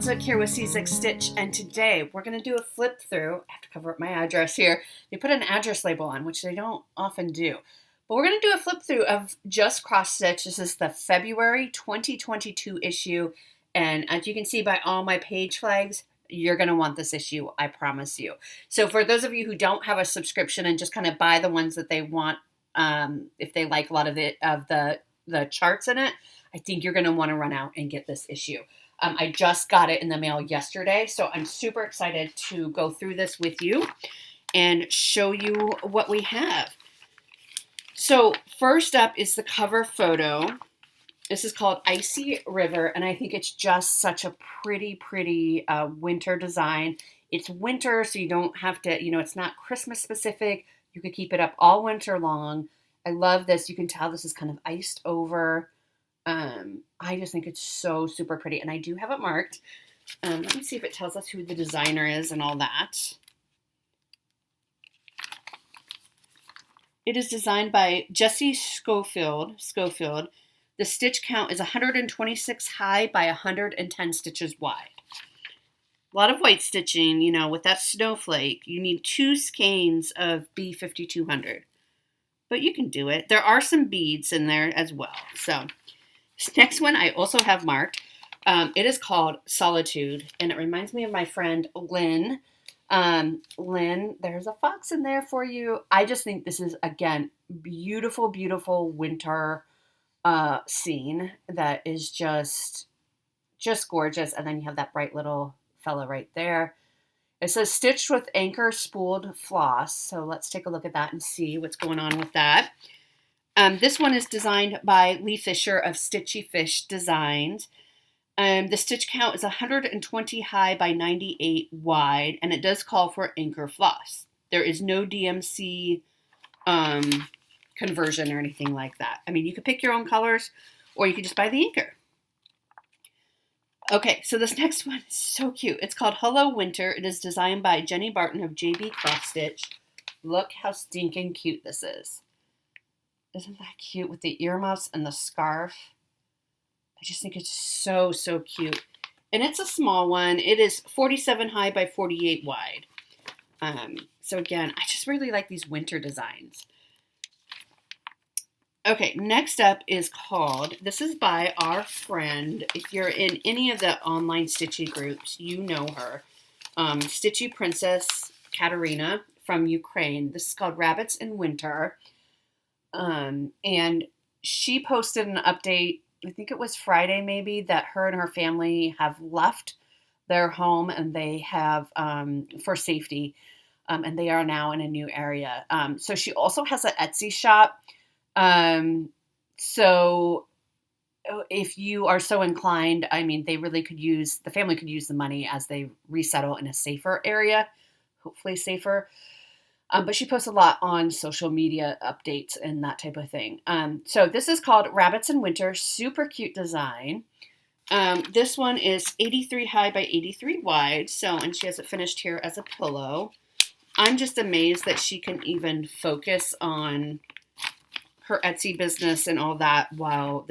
Zook here with Scenic Stitch, and today we're going to do a flip through. I have to cover up my address here. They put an address label on, which they don't often do. But we're going to do a flip through of Just Cross Stitch. This is the February 2022 issue, and as you can see by all my page flags, you're going to want this issue, I promise you. So for those of you who don't have a subscription and just kind of buy the ones that they want, if they like a lot of the charts in it, I think you're going to want to run out and get this issue. I just got it in the mail yesterday, so I'm super excited to go through this with you and show you what we have. So first up is the cover photo. This is called Icy River, and I think it's just such a pretty winter design. It's winter, so you don't have to, it's not Christmas specific. You could keep it up all winter long. I love this. You can tell this is kind of iced over. I just think it's so super pretty, and I do have it marked. Let me see if it tells us who the designer is and all that. It is designed by Jesse Schofield. The stitch count is 126 high by 110 stitches wide. A lot of white stitching, with that snowflake. You need 2 skeins of B5200, but you can do it. There are some beads in there as well, so. This next one I also have marked. It is called Solitude, and it reminds me of my friend Lynn. Lynn, there's a fox in there for you. I just think this is, again, beautiful winter scene that is just gorgeous. And then you have that bright little fella right there. It says stitched with anchor spooled floss. So let's take a look at that and see what's going on with that. This one is designed by Lee Fisher of Stitchy Fish Designs. The stitch count is 120 high by 98 wide, and it does call for anchor floss. There is no DMC conversion or anything like that. I mean, you could pick your own colors, or you could just buy the anchor. Okay, so this next one is so cute. It's called Hello Winter. It is designed by Jenny Barton of JB Cross Stitch. Look how stinking cute this is. Isn't that cute with the earmuffs and the scarf? I just think it's so cute. And it's a small one. It is 47 high by 48 wide. So again, I just really like these winter designs. Okay, next up is this is by our friend, if you're in any of the online Stitchy groups, you know her. Stitchy Princess Katerina from Ukraine. This is called Rabbits in Winter. And she posted an update, I think it was Friday maybe, that her and her family have left their home and they have, for safety, and they are now in a new area. So she also has an Etsy shop. So if you are so inclined, I mean, the family could use the money as they resettle in a safer area, hopefully safer. But she posts a lot on social media updates and that type of thing. So this is called Rabbits in Winter. Super cute design. This one is 83 high by 83 wide. And she has it finished here as a pillow. I'm just amazed that she can even focus on her Etsy business and all that while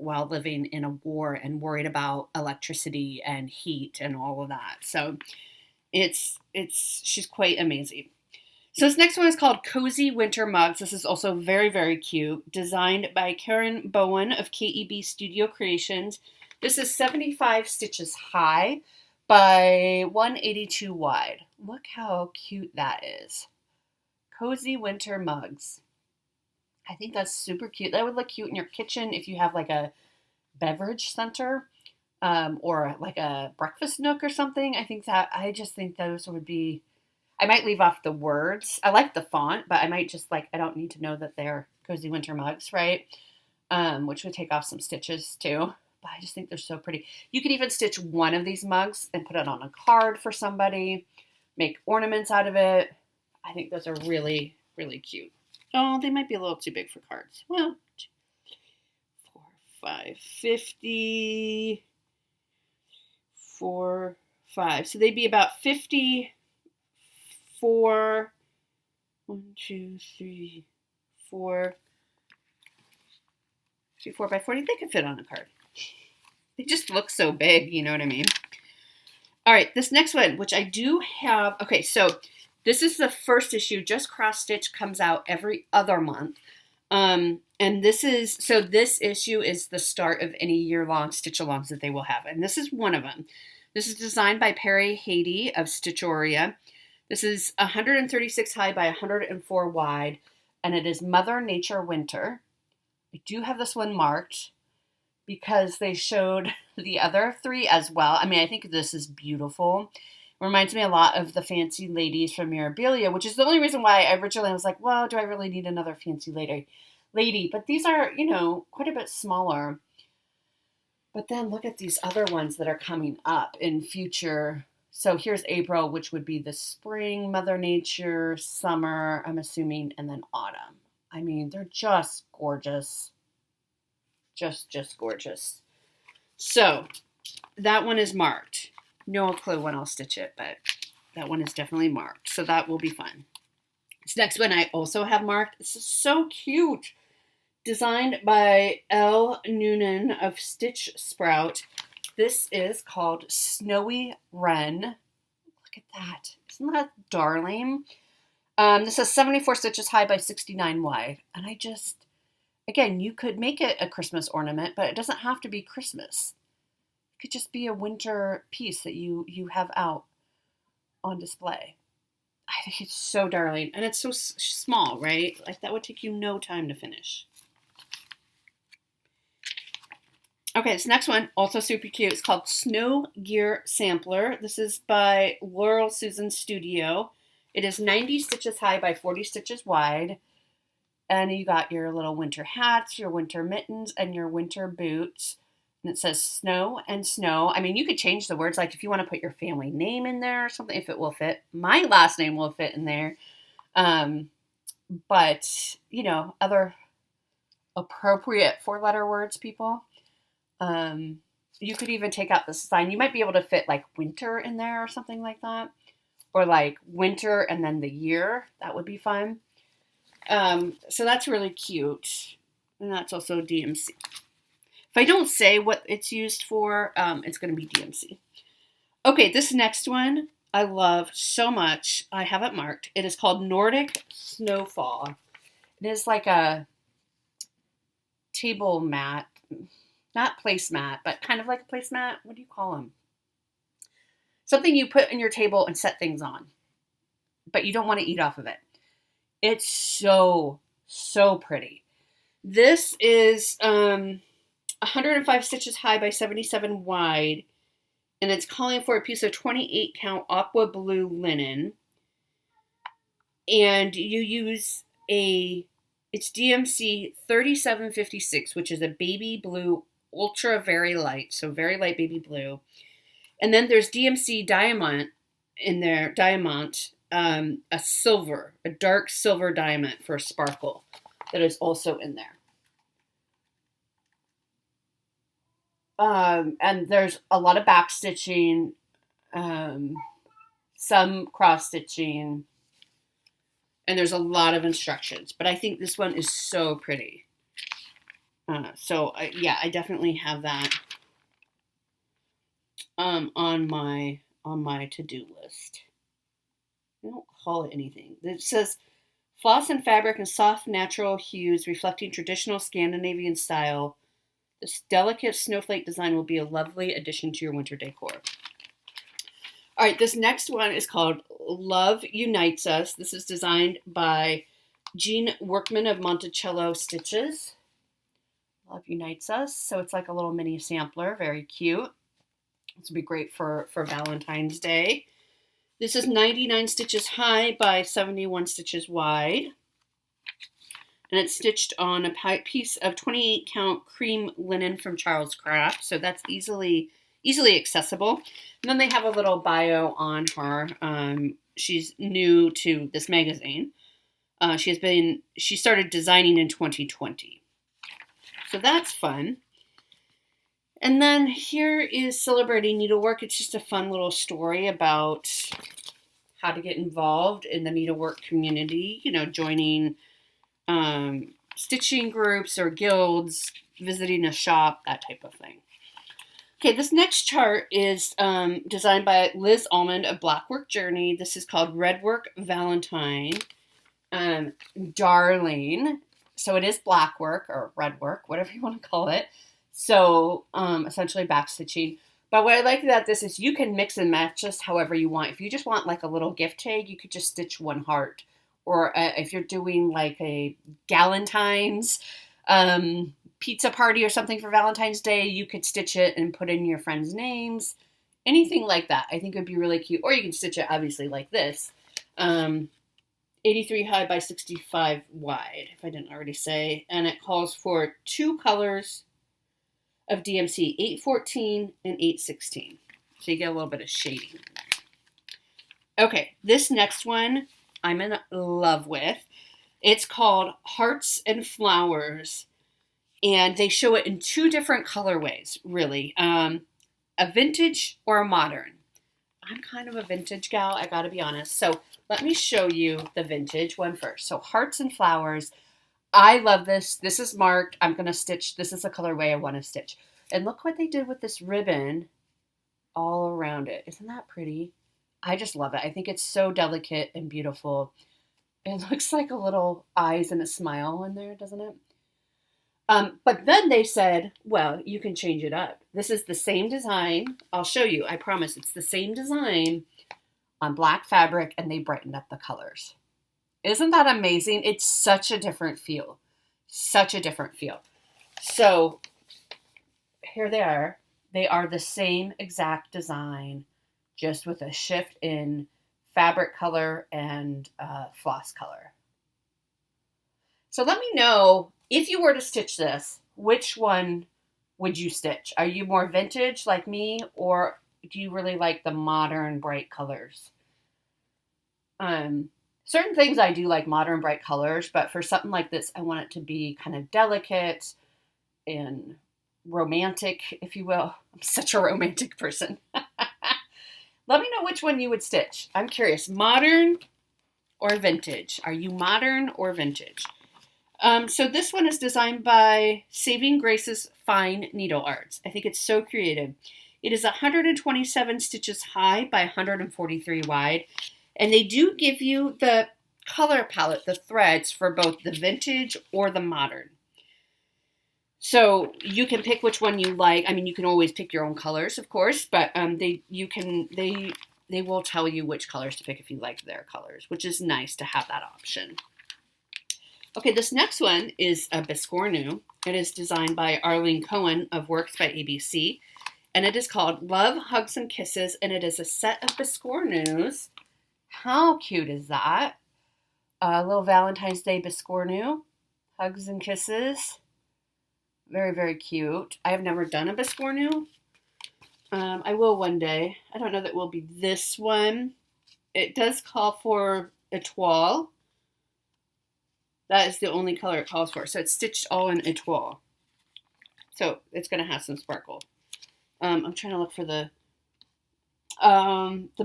living in a war and worried about electricity and heat and all of that. So she's quite amazing. So this next one is called Cozy Winter Mugs. This is also very cute. Designed by Karen Bowen of KEB Studio Creations. This is 75 stitches high by 182 wide. Look how cute that is. Cozy Winter Mugs. I think that's super cute. That would look cute in your kitchen if you have like a beverage center or like a breakfast nook or something. I just think those would be... I might leave off the words. I like the font, but I might just I don't need to know that they're Cozy Winter Mugs, right? Which would take off some stitches too. But I just think they're so pretty. You could even stitch one of these mugs and put it on a card for somebody. Make ornaments out of it. I think those are really cute. Oh, they might be a little too big for cards. Well, 4, 5, 50, 4, 5. So they'd be about 50. 4, 1, 2, 3, 4, 54 by 40. They could fit on a card. They just look so big, you know what I mean? All right, this next one, which I do have. Okay, so this is the first issue. Just Cross Stitch comes out every other month. And this issue is the start of any year-long stitch-alongs that they will have. And this is one of them. This is designed by Perry Haiti of Stitchoria. This is 136 high by 104 wide, and it is Mother Nature Winter. I do have this one marked because they showed the other three as well. I mean, I think this is beautiful. It reminds me a lot of the Fancy Ladies from Mirabilia, which is the only reason why I originally was like, well, do I really need another Fancy Lady? But these are, quite a bit smaller. But then look at these other ones that are coming up in future. So here's April, which would be the spring, Mother Nature, summer, I'm assuming, and then autumn. I mean, they're just gorgeous. Just gorgeous. So that one is marked. No clue when I'll stitch it, but that one is definitely marked. So that will be fun. This next one I also have marked. This is so cute. Designed by L. Noonan of Stitch Sprout. This is called Snowy Wren. Look at that. Isn't that darling? This is 74 stitches high by 69 wide. And again, you could make it a Christmas ornament, but it doesn't have to be Christmas. It could just be a winter piece that you have out on display. I think it's so darling. And it's so small, right? Like that would take you no time to finish. Okay, this next one, also super cute. It's called Snow Gear Sampler. This is by Laurel Susan Studio. It is 90 stitches high by 40 stitches wide. And you got your little winter hats, your winter mittens, and your winter boots. And it says snow and snow. I mean, you could change the words, like if you want to put your family name in there or something, if it will fit. My last name will fit in there. But, other appropriate four-letter words, people. You could even take out the sign. You might be able to fit like winter in there or something like that. Or like winter and then the year. That would be fun. So that's really cute. And that's also DMC. If I don't say what it's used for, it's going to be DMC. Okay, this next one I love so much. I have it marked. It is called Nordic Snowfall. It is like a table mat. Not placemat, but kind of like a placemat. What do you call them? Something you put in your table and set things on. But you don't want to eat off of it. It's so pretty. This is 105 stitches high by 77 wide. And it's calling for a piece of 28 count aqua blue linen. And you use it's DMC 3756, which is a baby blue ultra very light. So very light baby blue. And then there's DMC Diamond in there, a dark silver diamond for a sparkle that is also in there. And there's a lot of back stitching, some cross stitching, and there's a lot of instructions. But I think this one is so pretty. I definitely have that on my to-do list. I don't call it anything. It says floss and fabric in soft natural hues reflecting traditional Scandinavian style. This delicate snowflake design will be a lovely addition to your winter decor. All right, this next one is called Love Unites Us. This is designed by Jean Workman of Monticello Stitches. Love Unites Us. So it's like a little mini sampler. Very cute. This would be great for Valentine's Day. This is 99 stitches high by 71 stitches wide. And it's stitched on a piece of 28 count cream linen from Charles Craft. So that's easily accessible. And then they have a little bio on her. She's new to this magazine. She started designing in 2020. So that's fun. And then here is Celebrating Needlework. It's just a fun little story about how to get involved in the needlework community, joining stitching groups or guilds, visiting a shop, that type of thing. Okay, this next chart is designed by Liz Almond of Blackwork Journey. This is called Redwork Valentine. Darling. So it is blackwork or redwork, whatever you want to call it. So essentially back stitching. But what I like about this is you can mix and match this however you want. If you just want like a little gift tag, you could just stitch one heart. Or if you're doing like a Galentine's pizza party or something for Valentine's Day, you could stitch it and put in your friends' names. Anything like that I think would be really cute. Or you can stitch it obviously like this. 83 high by 65 wide, if I didn't already say. And it calls for 2 colors of DMC, 814 and 816. So you get a little bit of shading in there. Okay, this next one I'm in love with. It's called Hearts and Flowers. And they show it in 2 different colorways, really. A vintage or a modern. I'm kind of a vintage gal, I gotta be honest. So let me show you the vintage one first. So Hearts and Flowers. I love this. This is marked. I'm going to stitch. This is the colorway I want to stitch. And look what they did with this ribbon all around it. Isn't that pretty? I just love it. I think it's so delicate and beautiful. It looks like a little eyes and a smile in there, doesn't it? But then they said, well, you can change it up. This is the same design. I'll show you. I promise it's the same design on black fabric, and they brightened up the colors. Isn't that amazing? It's such a different feel. Such a different feel. So here they are. They are the same exact design, just with a shift in fabric color and floss color. So let me know, if you were to stitch this, which one would you stitch? Are you more vintage like me, or do you really like the modern bright colors? Certain things I do like modern bright colors, but for something like this, I want it to be kind of delicate and romantic, if you will. I'm such a romantic person. Let me know which one you would stitch. I'm curious, modern or vintage? Are you modern or vintage? So this one is designed by Saving Grace's Fine Needle Arts. I think it's so creative. It is 127 stitches high by 143 wide. And they do give you the color palette, the threads for both the vintage or the modern. So you can pick which one you like. I mean, you can always pick your own colors, of course, but they will tell you which colors to pick if you like their colors, which is nice to have that option. Okay, this next one is a Biscornu. It is designed by Arlene Cohen of Works by ABC, and it is called Love, Hugs, and Kisses, and it is a set of Biscornus. How cute is that? A little Valentine's Day Biscornu. Hugs and kisses. Very, very cute. I have never done a Biscornu. I will one day. I don't know that it will be this one. It does call for étoile. That is the only color it calls for. So it's stitched all in étoile. So it's going to have some sparkle. I'm trying to look for the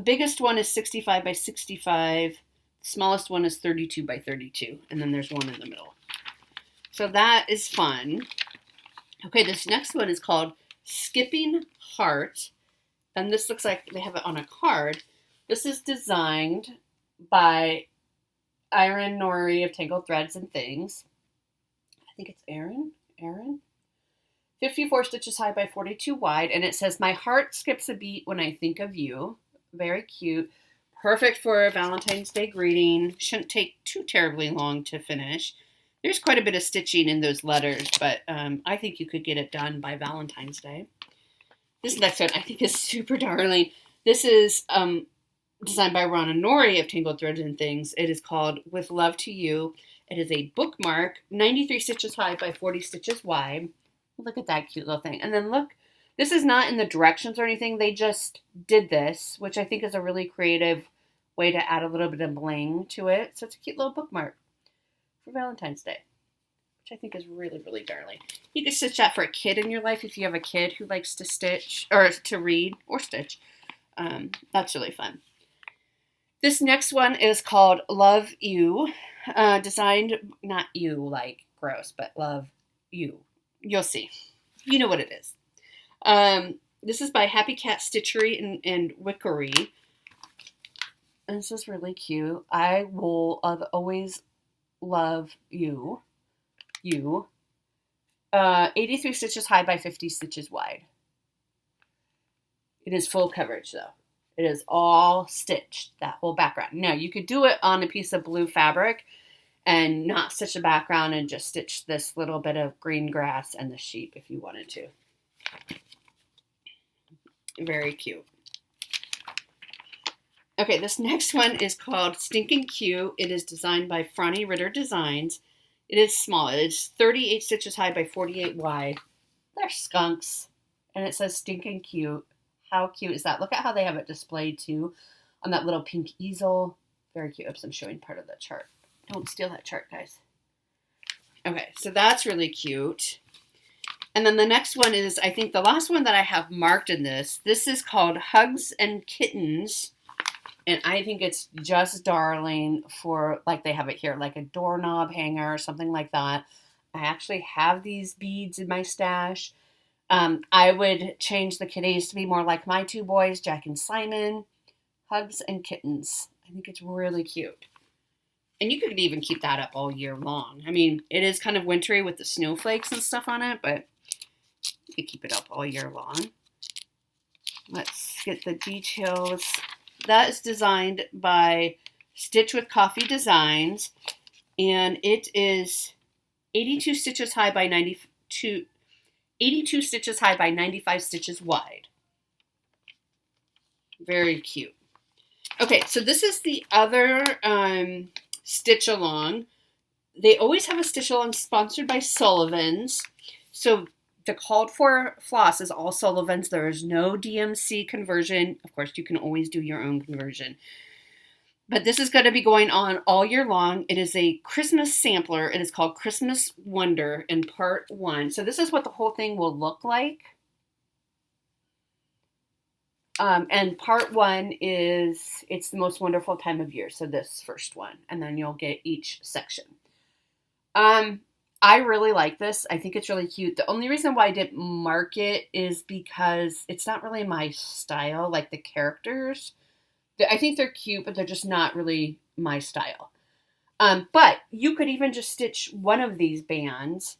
biggest one is 65 by 65. The smallest one is 32 by 32. And then there's one in the middle. So that is fun. Okay, this next one is called Skipping Heart. And this looks like they have it on a card. This is designed by Erin Norrie of Tangled Threads and Things. I think it's Erin. 54 stitches high by 42 wide. And it says, my heart skips a beat when I think of you. Very cute. Perfect for a Valentine's Day greeting. Shouldn't take too terribly long to finish. There's quite a bit of stitching in those letters, but I think you could get it done by Valentine's Day. This next one I think is super darling. This is designed by Ronna Norrie of Tangled Threads and Things. It is called With Love to You. It is a bookmark, 93 stitches high by 40 stitches wide. Look at that cute little thing. And then look, this is not in the directions or anything. They just did this, which I think is a really creative way to add a little bit of bling to it. So it's a cute little bookmark for Valentine's Day, which I think is really, really darling. You can stitch that for a kid in your life if you have a kid who likes to stitch or to read or stitch. That's really fun. This next one is called Love You, designed, not you like gross, but Love You. You'll see. You know what it is. This is by Happy Cat Stitchery and Wickery. And this is really cute. I will always love you. 83 stitches high by 50 stitches wide. It is full coverage though. It is all stitched, that whole background. Now you could do it on a piece of blue fabric and not stitch the background and just stitch this little bit of green grass and the sheep if you wanted to. Very cute. Okay, this next one is called Stinking Cute. It is designed by Franny Ritter Designs. It is small. It is 38 stitches high by 48 wide. They're skunks. And it says Stinking Cute. How cute is that? Look at how they have it displayed too on that little pink easel. Very cute. Oops, I'm showing part of the chart. Don't steal that chart, guys. Okay, so that's really cute. And then the next one is, I think the last one that I have marked in this. This is called Hugs and Kittens. And I think it's just darling for, like they have it here, like a doorknob hanger or something like that. I actually have these beads in my stash. I would change the kitties to be more like my two boys, Jack and Simon. Hugs and Kittens. I think it's really cute. And you could even keep that up all year long. I mean, it is kind of wintry with the snowflakes and stuff on it, but you could keep it up all year long. Let's get the details. That is designed by Stitch with Coffee Designs, and it is 82 stitches high by 82 stitches high by 95 stitches wide. Very cute. Okay, so this is the other stitch along. They always have a stitch along sponsored by Sullivan's. So the called for floss is all Sullivan's. There is no DMC conversion. Of course, you can always do your own conversion. But this is going to be going on all year long. It is a Christmas sampler. It is called Christmas Wonder in part 1. So this is what the whole thing will look like. And part 1 is, it's the most wonderful time of year. So this first one. And then you'll get each section. I really like this. I think it's really cute. The only reason why I didn't mark it is because it's not really my style, like the characters. I think they're cute, but they're just not really my style. But you could even just stitch one of these bands,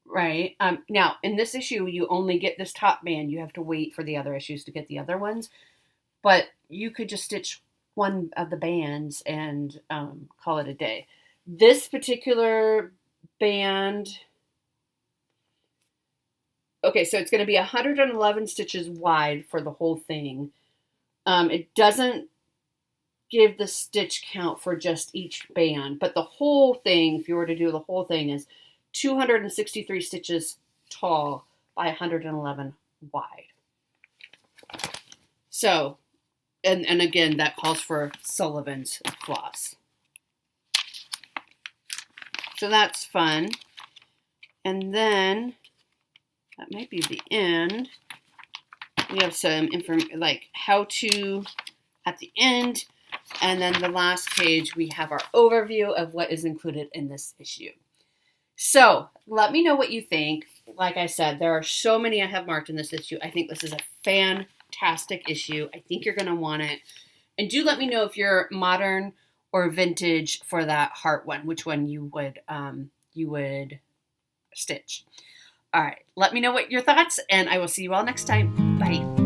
right? Now, in this issue, you only get this top band. You have to wait for the other issues to get the other ones. But you could just stitch one of the bands and call it a day. This particular band, okay, so it's going to be 111 stitches wide for the whole thing. It doesn't give the stitch count for just each band, but the whole thing, if you were to do the whole thing, is 263 stitches tall by 111 wide. So, and again, that calls for Sullivan's floss. So that's fun. And then, that might be the end. We have some information, like how to at the end. And then the last page, we have our overview of what is included in this issue. So let me know what you think. Like I said, there are so many I have marked in this issue. I think this is a fantastic issue. I think you're going to want it. And do let me know if you're modern or vintage for that heart one, which one you would stitch. All right, let me know what your thoughts, and I will see you all next time. Bye.